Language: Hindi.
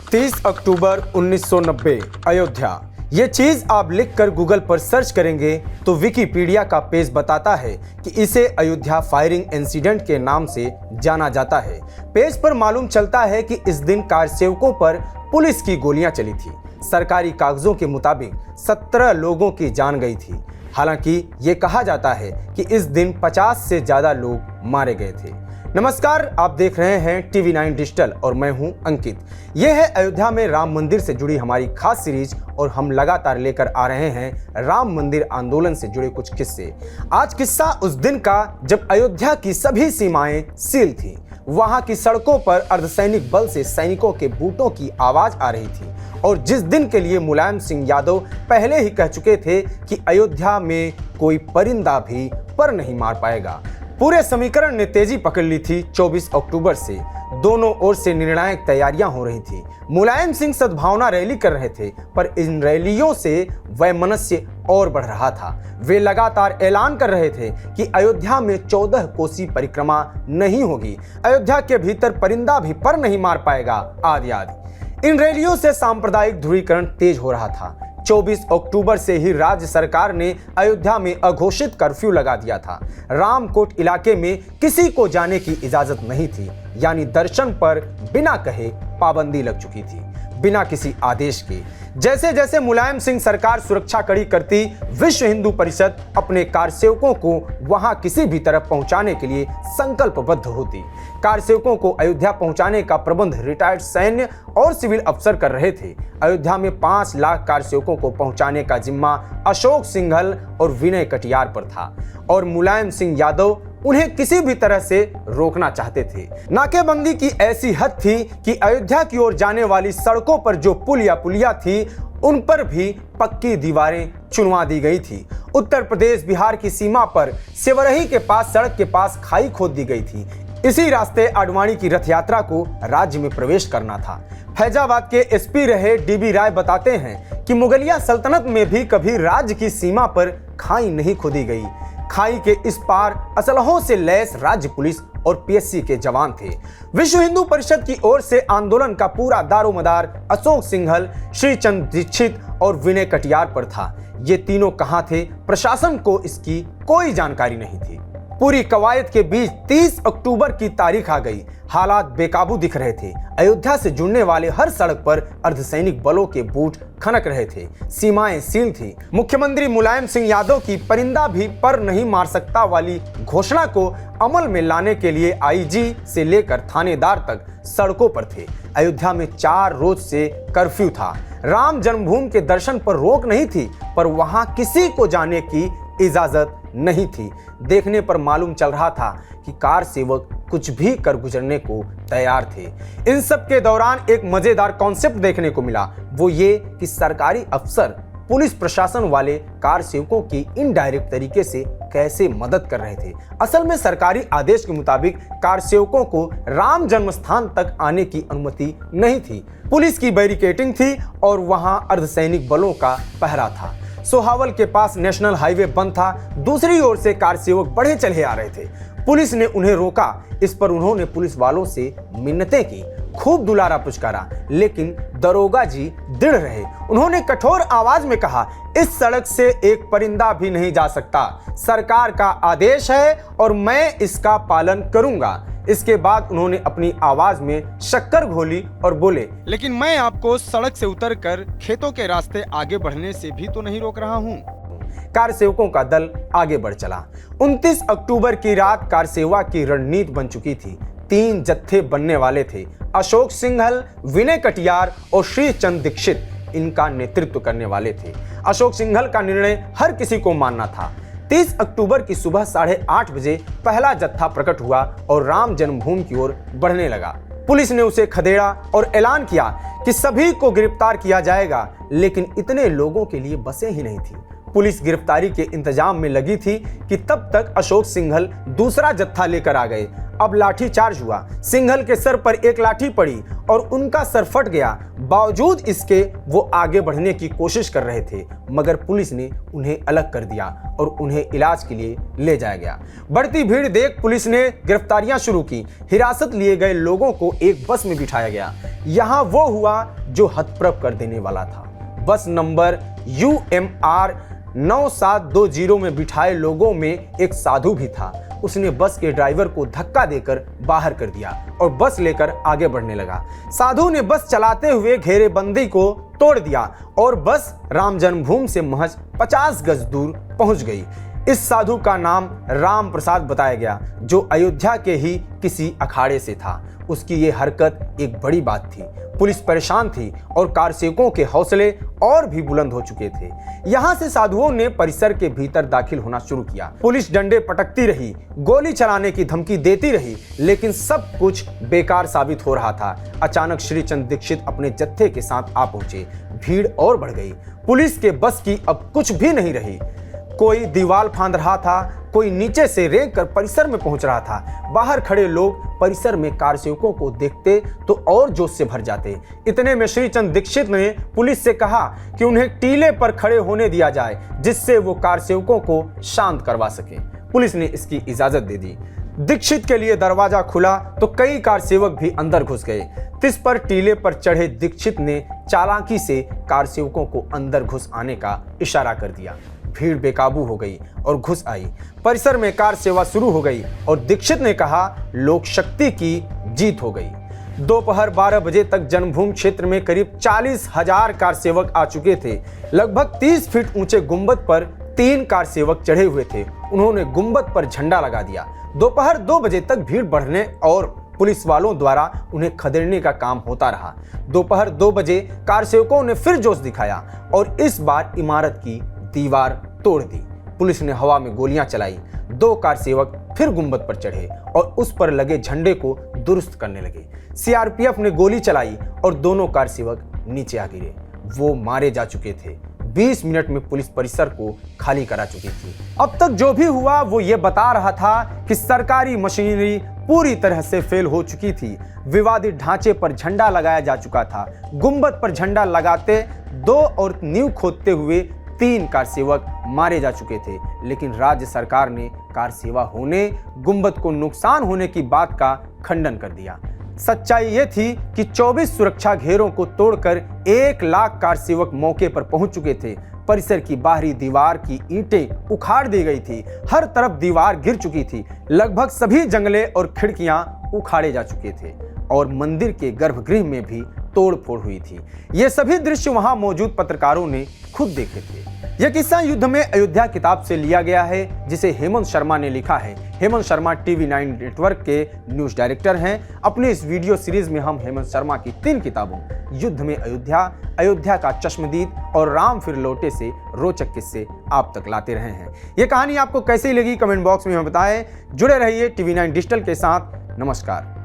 30 अक्टूबर 1990 अयोध्या। ये चीज आप लिखकर गूगल पर सर्च करेंगे तो विकिपीडिया का पेज बताता है कि इसे अयोध्या फायरिंग इंसिडेंट के नाम से जाना जाता है। पेज पर मालूम चलता है कि इस दिन कार सेवकों पर पुलिस की गोलियां चली थी। सरकारी कागजों के मुताबिक 17 लोगों की जान गई थी। हालांकि ये कहा जाता है कि इस दिन 50 से ज्यादा लोग मारे गए थे। नमस्कार, आप देख रहे हैं टीवी 9 डिजिटल और मैं हूं अंकित। यह है अयोध्या में राम मंदिर से जुड़ी हमारी खास सीरीज और हम लगातार लेकर आ रहे हैं राम मंदिर आंदोलन से जुड़े कुछ किस्से। आज किस्सा उस दिन का जब अयोध्या की सभी सीमाएं सील थी। वहां की सड़कों पर अर्धसैनिक बल से सैनिकों के बूटों की आवाज आ रही थी और जिस दिन के लिए मुलायम सिंह यादव पहले ही कह चुके थे कि अयोध्या में कोई परिंदा भी पर नहीं मार पाएगा। पूरे समीकरण ने तेजी पकड़ ली थी। 24 अक्टूबर से दोनों ओर से निर्णायक तैयारियां हो रही थी। मुलायम सिंह सद्भावना रैली कर रहे थे, पर इन रैलियों से वैमनस्य और बढ़ रहा था। वे लगातार ऐलान कर रहे थे कि अयोध्या में 14 कोसी परिक्रमा नहीं होगी, अयोध्या के भीतर परिंदा भी पर नहीं मार पाएगा, आदि आदि। इन रैलियों से सांप्रदायिक ध्रुवीकरण तेज हो रहा था। 24 अक्टूबर से ही राज्य सरकार ने अयोध्या में अघोषित कर्फ्यू लगा दिया था। रामकोट इलाके में किसी को जाने की इजाजत नहीं थी, यानी दर्शन पर बिना कहे पाबंदी लग चुकी थी, बिना किसी आदेश के। जैसे जैसे मुलायम सिंह सरकार सुरक्षा कड़ी करती, विश्व हिंदू परिषद अपने कारसेवकों को वहां किसी भी तरफ पहुंचाने के लिए संकल्पबद्ध होती। कारसेवकों को अयोध्या पहुंचाने का प्रबंध रिटायर्ड सैन्य और सिविल अफसर कर रहे थे। अयोध्या में 5 लाख कारसेवकों को पहुंचाने का जिम्मा अशोक सिंघल और विनय कटियार पर था और मुलायम सिंह यादव उन्हें किसी भी तरह से रोकना चाहते थे। नाकेबंदी की ऐसी हद थी कि अयोध्या की ओर जाने वाली सड़कों पर जो पुल या पुलिया थी, उन पर भी पक्की दीवारें चुनवा दी गई थी। उत्तर प्रदेश बिहार की सीमा पर सेवरही के पास सड़क के पास खाई खोद दी गई थी। इसी रास्ते आडवाणी की रथ यात्रा को राज्य में प्रवेश करना था। फैजाबाद के एसपी रहे डीबी राय बताते हैं कि मुगलिया सल्तनत में भी कभी राज्य की सीमा पर खाई नहीं खोदी गई। खाई के इस पार असलहों से लैस राज्य पुलिस और पीएससी के जवान थे। विश्व हिंदू परिषद की ओर से आंदोलन का पूरा दारोमदार अशोक सिंघल, श्रीचंद दीक्षित और विनय कटियार पर था। ये तीनों कहां थे, प्रशासन को इसकी कोई जानकारी नहीं थी। पूरी कवायद के बीच 30 अक्टूबर की तारीख आ गई। हालात बेकाबू दिख रहे थे। अयोध्या से जुड़ने वाले हर सड़क पर अर्धसैनिक बलों के बूट खनक रहे थे। सीमाएं सील थी। मुख्यमंत्री मुलायम सिंह यादव की परिंदा भी पर नहीं मार सकता वाली घोषणा को अमल में लाने के लिए आईजी से लेकर थानेदार तक सड़कों पर थे। अयोध्या में 4 रोज से कर्फ्यू था। राम जन्मभूमि के दर्शन पर रोक नहीं थी, पर वहां किसी को जाने की इजाजत नहीं थी। देखने पर मालूम चल रहा था कि कार सेवक कुछ भी कर गुजरने को तैयार थे। इन सब के दौरान एक मजेदार कॉन्सेप्ट देखने को मिला, वो ये कि सरकारी अफसर पुलिस प्रशासन वाले कार सेवकों की इनडायरेक्ट तरीके से कैसे मदद कर रहे थे। असल में सरकारी आदेश के मुताबिक कार सेवकों को राम जन्मस्थान तक आने की अनुमति नहीं थी। पुलिस की बैरिकेडिंग थी और वहां अर्धसैनिक बलों का पहरा था। सोहावल के पास नेशनल हाईवे बंद था। दूसरी ओर से कार सेवक बढ़े चले आ रहे थे। पुलिस ने उन्हें रोका। इस पर उन्होंने पुलिस वालों से मिन्नतें की, खूब दुलारा पुचकारा, लेकिन दरोगा जी दृढ़ रहे। उन्होंने कठोर आवाज में कहा, इस सड़क से एक परिंदा भी नहीं जा सकता। सरकार का आदेश है और मैं इसका पालन करूंगा। इसके बाद उन्होंने अपनी आवाज में शक्कर घोली और बोले, लेकिन मैं आपको सड़क से उतरकर खेतों के रास्ते आगे बढ़ने से भी तो नहीं रोक रहा हूँ। कार सेवकों का दल आगे बढ़ चला। 29 अक्टूबर की रात कार सेवा की रणनीति बन चुकी थी। 3 जत्थे बनने वाले थे। अशोक सिंघल, विनय कटियार और श्रीचंद दीक्षित इनका नेतृत्व करने वाले थे। अशोक सिंघल का निर्णय हर किसी को मानना था। 30 अक्टूबर की सुबह 8:30 बजे पहला जत्था प्रकट हुआ और राम जन्मभूमि की ओर बढ़ने लगा। पुलिस ने उसे खदेड़ा और ऐलान किया कि सभी को गिरफ्तार किया जाएगा, लेकिन इतने लोगों के लिए बसें ही नहीं थी। पुलिस गिरफ्तारी के इंतजाम में लगी थी कि तब तक अशोक सिंघल दूसरा जत्था लेकर आ गए। अब लाठीचार्ज हुआ। सिंघल के सर पर एक लाठी पड़ी और उनका सर फट गया। बावजूद इसके वो आगे बढ़ने की कोशिश कर रहे थे, मगर पुलिस ने उन्हें अलग कर दिया और उन्हें इलाज के लिए ले जाया गया। बढ़ती भीड़ देख पुलिस ने गिरफ्तारियां शुरू की। हिरासत लिए गए लोगों को एक बस में बिठाया गया। यहाँ वो हुआ जो हतप्रभ कर देने वाला था। बस नंबर UMR 9720 में बिठाए लोगों में एक साधु भी था। उसने बस के ड्राइवर को धक्का देकर बाहर कर दिया और बस लेकर आगे बढ़ने लगा। साधु ने बस चलाते हुए घेरेबंदी को तोड़ दिया और बस राम जन्मभूमि से महज 50 गज दूर पहुंच गई। इस साधु का नाम राम प्रसाद बताया गया, जो अयोध्या के ही किसी अखाड़े से था। उसकी ये हरकत एक बड़ी बात थी। पुलिस परेशान थी और कारसेवकों के हौसले और भी बुलंद हो चुके थे। यहाँ से साधुओं ने परिसर के भीतर दाखिल होना शुरू किया। पुलिस डंडे पटकती रही, गोली चलाने की धमकी देती रही, लेकिन सब कुछ बेकार साबित हो रहा था। अचानक श्रीचंद दीक्षित अपने जत्थे के साथ आ पहुंचे। भीड़ और बढ़ गई। पुलिस के बस की अब कुछ भी नहीं रही। कोई दीवार फांद रहा था, कोई नीचे से रेंग कर परिसर में पहुंच रहा था। बाहर खड़े लोग परिसर में कारसेवकों को देखते तो और जोश से भर जाते। इतने में श्रीचंद दीक्षित ने पुलिस से कहा कि उन्हें टीले पर खड़े होने दिया जाए, जिससे वो कारसेवकों को शांत करवा सके। पुलिस ने इसकी इजाजत दे दी। दीक्षित के लिए दरवाजा खुला तो कई कारसेवक भी अंदर घुस गए। तिस पर टीले पर चढ़े दीक्षित ने चालाकी से कारसेवकों को अंदर घुस आने का इशारा कर दिया। भीड़ बेकाबू हो गई और घुस आई। परिसर में कार सेवा शुरू हो गई और दीक्षित ने कहा, लोक शक्ति की जीत हो गई। दोपहर 12 बजे तक जन्मभूमि क्षेत्र में करीब 40,000 कार सेवक आ चुके थे। लगभग 30 फीट ऊंचे गुंबद पर 3 कार सेवक चढ़े हुए थे। उन्होंने गुंबद पर झंडा लगा दिया। दोपहर 2 बजे तक भीड़ बढ़ने और पुलिस वालों द्वारा उन्हें खदेड़ने का काम होता रहा। दोपहर 2 बजे कार सेवकों ने फिर जोश दिखाया और इस बार इमारत की दीवार तोड़ दी। पुलिस ने हवा में गोलियां चलाई। 2 कार सेवक फिर गुंबद पर चढ़े और उस पर लगे झंडे को दुरुस्त करने लगे। CRPF ने गोली चलाई और दोनों कार सेवक नीचे आ गिरे। वो मारे जा चुके थे। 20 मिनट में पुलिस परिसर को खाली करा चुकी थी। अब तक जो भी हुआ वो ये बता रहा था कि सरकारी मशीनरी पूरी तरह से फेल हो चुकी थी। विवादित ढांचे पर झंडा लगाया जा चुका था। गुंबद पर झंडा लगाते 2 और नींव खोदते हुए 3 कार सेवक मारे जा चुके थे, लेकिन राज्य सरकार ने कार सेवा होने, गुंबद को नुकसान होने की बात का खंडन कर दिया। सच्चाई ये थी कि 24 सुरक्षा घेरों को तोड़कर 1 लाख कार सेवक मौके पर पहुंच चुके थे। परिसर की बाहरी दीवार की ईंटें उखाड़ दी गई थी। हर तरफ दीवार गिर चुकी थी। लगभग सभी जंगले और खिड़कियां उखाड़े जा चुके थे और मंदिर के गर्भगृह में भी तोड़फोड़ हुई थी। ये सभी दृश्य वहां मौजूद पत्रकारों ने खुद देखे थे। यह किस्सा युद्ध में अयोध्या किताब से लिया गया है, जिसे हेमंत शर्मा ने लिखा है। हेमंत शर्मा TV9 नेटवर्क के न्यूज डायरेक्टर हैं। अपने इस वीडियो सीरीज में हम हेमंत शर्मा की 3 किताबों युद्ध में अयोध्या, अयोध्या का चश्मदीद और राम फिर लौटे से रोचक किस्से आप तक लाते रहे हैं। ये कहानी आपको कैसी लगी कमेंट बॉक्स में हमें बताएं। जुड़े रहिए TV9 डिजिटल के साथ। नमस्कार।